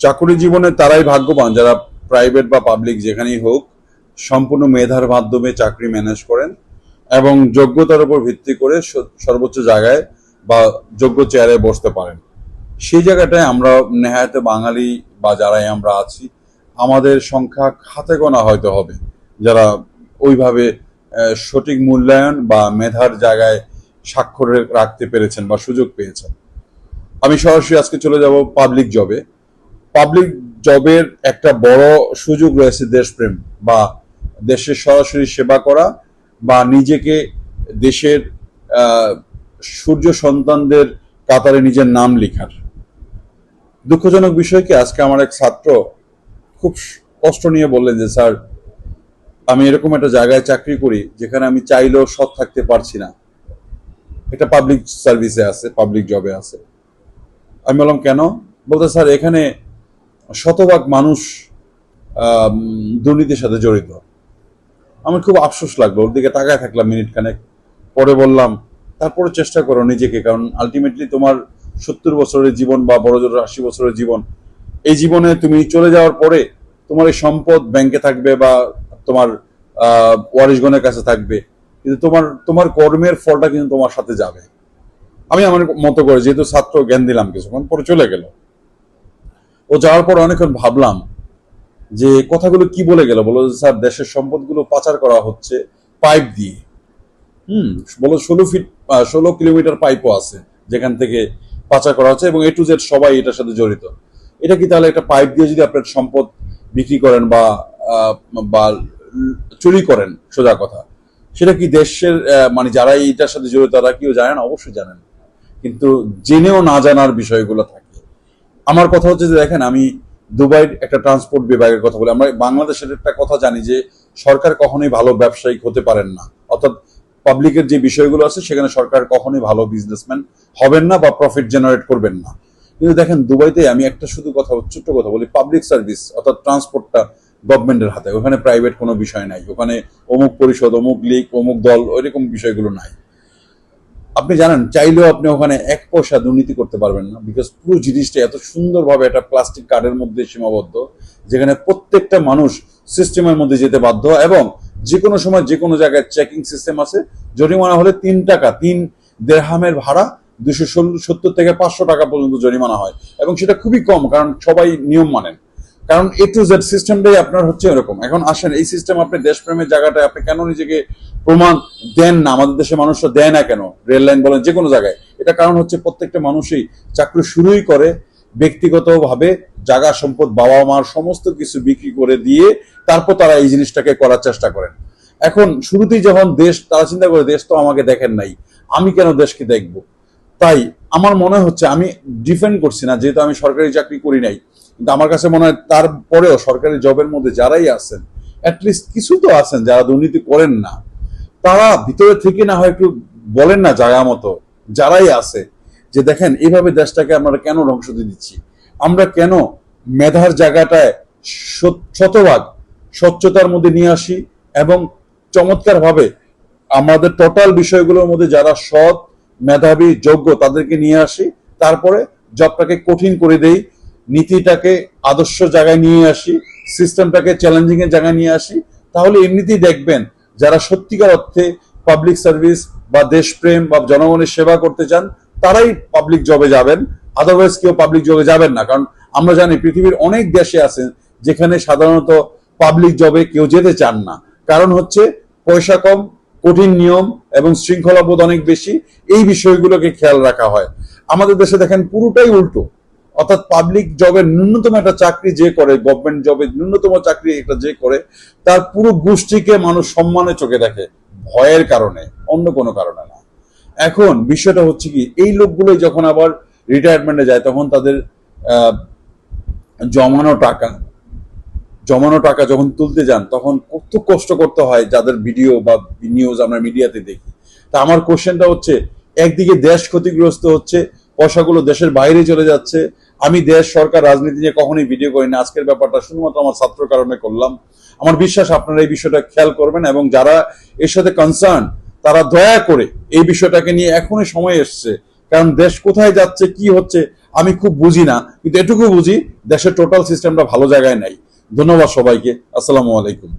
চাকরি জীবনে তারাই ভাগ্যবান যারা প্রাইভেট বা পাবলিক যেখানেই হোক সম্পূর্ণ মেধার মাধ্যমে চাকরি ম্যানেজ করেন এবং যোগ্যতার উপর ভিত্তি করে সর্বোচ্চ জায়গায় বা যোগ্য চেয়ারে বসতে পারেন। সেই জায়গাটায় আমরা নেহায়েতে বাঙালি বা যারাই আমরা আছি আমাদের সংখ্যা হাতে গোনা হয়তো হবে যারা ওইভাবে সঠিক মূল্যায়ন বা মেধার জায়গায় স্বাক্ষর রাখতে পেরেছেন বা সুযোগ পেয়েছেন। আমি সরাসরি আজকে চলে যাব পাবলিক জবে। পাবলিক জবের একটা বড় সুযোগ রয়েছে দেশপ্রেম বা দেশের সরাসরি সেবা করা বা নিজেকে দেশের সূর্য সন্তানদের কাতারে নিজের নাম লেখার। দুঃখজনক বিষয় কি আজকে আমার এক ছাত্র খুব কষ্ট নিয়ে বললেন যে স্যার আমি এরকম একটা জায়গায় চাকরি করি যেখানে আমি চাইলেও সৎ থাকতে পারছি না। এটা পাবলিক সার্ভিসে আছে, পাবলিক জবে আছে। আমি বললাম কেন? বলতে স্যার এখানে শতভাগ মানুষ দুর্নীতির সাথে জড়িত। আমার খুব আফসোস লাগলো, ওর দিকে তাকায় থাকলাম মিনিট খানেক, পরে বললাম তারপরে চেষ্টা করো নিজেকে, কারণ আলটিমেটলি তোমার 70 বছরের জীবন বা বড় জোর 80 বছরের জীবন, এই জীবনে তুমি চলে যাওয়ার পরে তোমার এই সম্পদ ব্যাংকে থাকবে বা তোমার ওয়ারিশগণের কাছে থাকবে, কিন্তু তোমার কর্মের ফলটা কিন্তু তোমার সাথে যাবে। আমি আমার মতো করে যেহেতু ছাত্র জ্ঞান দিলাম, কিছুক্ষণ পরে চলে গেল। ও যাওয়ার পর অনেকক্ষণ ভাবলাম যে কথাগুলো কি বলে গেল। বলো স্যার দেশের সম্পদগুলো পাচার করা হচ্ছে পাইপ দিয়ে। বলো 16 কিলোমিটার পাইপও আছে যেখান থেকে পাচার করা হচ্ছে এবং A to Z সবাই এটার সাথে জড়িত। এটা কি তাহলে একটা পাইপ দিয়ে যদি আপনার সম্পদ বিক্রি করেন বা চুরি করেন, সোজা কথা, সেটা কি দেশের মানে যারা এটার সাথে জড়িত তারা কেউ জানেন? অবশ্যই জানেন, কিন্তু জেনেও না জানার বিষয়গুলো থাকে। আমার কথা হচ্ছে যে দেখেন, আমি দুবাইয়ের একটা ট্রান্সপোর্ট বিভাগের কথা বলি। আমরা বাংলাদেশের একটা কথা জানি যে সরকার কখনোই ভালো ব্যবসায়িক হতে পারেন না, অর্থাৎ পাবলিকের যে বিষয়গুলো আছে সেখানে সরকার কখনোই ভালো বিজনেসম্যান হবেন না বা প্রফিট জেনারেট করবেন না। কিন্তু দেখেন দুবাইতে আমি একটা শুধু কথা, ছোট্ট কথা বলি, পাবলিক সার্ভিস অর্থাৎ ট্রান্সপোর্টটা গভর্নমেন্টের হাতে। ওখানে প্রাইভেট কোনো বিষয় নাই, ওখানে অমুক পরিষদ, অমুক লীগ, অমুক দল, ওইরকম বিষয়গুলো নাই। আপনি জানেন চাইলেও আপনি ওখানে 1 পয়সা দুর্নীতি করতে পারবেন না, বিকজ পুরো জিনিসটা এত সুন্দরভাবে একটা প্লাস্টিক কার্ডের মধ্যে সীমাবদ্ধ, যেখানে প্রত্যেকটা মানুষ সিস্টেমের মধ্যে যেতে বাধ্য এবং যে কোনো সময় যে কোনো জায়গায় চেকিং সিস্টেম আছে। জরিমানা হলে 3 টাকা, 3 দেরহামের ভাড়া 270 থেকে 500 টাকা পর্যন্ত জরিমানা হয় এবং সেটা খুবই কম, কারণ সবাই নিয়ম মানেন। কারণ A to Z সিস্টেমটাই আপনার হচ্ছে এরকম। এখন আসেন এই সিস্টেম আপনি দেশপ্রেমের জায়গাটায় আপনি কেন নিজেকে প্রমাণ দেন না? আমাদের দেশে মানুষরা দেয় না কেন? রেল লাইন বলেন, যে কোনো জায়গায়। এটা কারণ হচ্ছে প্রত্যেকটা মানুষই চাকরি শুরুই করে ব্যক্তিগতভাবে জায়গা সম্পদ বাবা মার সমস্ত কিছু বিক্রি করে দিয়ে তারপর তারা এই জিনিসটাকে করার চেষ্টা করেন। এখন শুরুতেই যখন দেশ, তারা চিন্তা করে দেশ তো আমাকে দেখেন নাই, আমি কেন দেশকে দেখব? তাই আমার মনে হচ্ছে, আমি ডিফেন্ড করছি না যেহেতু আমি সরকারি চাকরি করি নাই, কিন্তু আমার কাছে মনে হয় তারপরেও সরকারি জবের মধ্যে যারাই আছেন অ্যাটলিস্ট কিছু তো আছেন যারা দুর্নীতি করেন না, তারা ভিতরে থেকে না হয় একটু বলেন না জায়গা মতো যারাই আছে যে দেখেন এইভাবে দেশটাকে আমরা কেন ধ্বংস দিয়ে দিচ্ছি, আমরা কেন মেধার জায়গাটায় শতভাগ স্বচ্ছতার মধ্যে নিয়ে আসি এবং চমৎকার ভাবে আমাদের টোটাল বিষয়গুলোর মধ্যে যারা সৎ, মেধাবী, যোগ্য তাদেরকে নিয়ে আসি, তারপরে জবটাকে কঠিন করে দেই, নীতিটাকে আদর্শ জায়গায় নিয়ে আসি, সিস্টেমটাকে চ্যালেঞ্জিং এর জায়গায় নিয়ে আসি। তাহলে এমনিতেই দেখবেন যারা সত্যিকার অর্থে পাবলিক সার্ভিস বা দেশপ্রেম বা জনগণের সেবা করতে চান তারাই পাবলিক জবে যাবেন, আদারওয়াইজ কেউ পাবলিক জবে যাবেন না। কারণ আমরা জানি পৃথিবীর অনেক দেশে আছেন যেখানে সাধারণত পাবলিক জবে কেউ যেতে চান না, কারণ হচ্ছে পয়সা কম, কঠিন নিয়ম এবং শৃঙ্খলাবোধ অনেক বেশি, এই বিষয়গুলোকে খেয়াল রাখা হয়। আমাদের দেশে দেখেন পুরোটাই উল্টো, অর্থাৎ পাবলিক জবের ন্যূনতম একটা চাকরি যে করে, গভর্নমেন্ট জবের ন্যূনতম চাকরি একটা যে করে, তার পুরো গোষ্ঠীকে মানুষ সম্মানের চোখে দেখে, ভয়ের কারণে, অন্য কোনো কারণে না। এখন বিষয়টা হচ্ছে কি, এই লোকগুলোই যখন আবার রিটায়ারমেন্টে যায় তখন তাদের জমানো টাকা যখন তুলতে যান তখন কত কষ্ট করতে হয়, যাদের ভিডিও বা নিউজ আমরা মিডিয়াতে দেখি। তা আমার কোশ্চেনটা হচ্ছে, একদিকে দেশ ক্ষতিগ্রস্ত হচ্ছে, পয়সাগুলো দেশের বাইরে চলে যাচ্ছে। আমি দেশ, সরকার, রাজনীতি নিয়ে কখনোই ভিডিও করি না, আজকের ব্যাপারটা শুধুমাত্র আমার ছাত্র কারণে করলাম। আমার বিশ্বাস আপনারা এই বিষয়টা খেয়াল করবেন এবং যারা এর সাথে কনসার্ন তারা দয়া করে এই বিষয়টাকে নিয়ে এখনই সময় এসছে, কারণ দেশ কোথায় যাচ্ছে কি হচ্ছে আমি খুব বুঝি না, কিন্তু এটুকু বুঝি দেশের টোটাল সিস্টেমটা ভালো জায়গায় নাই। ধন্যবাদ সবাইকে। আসসালামু আলাইকুম।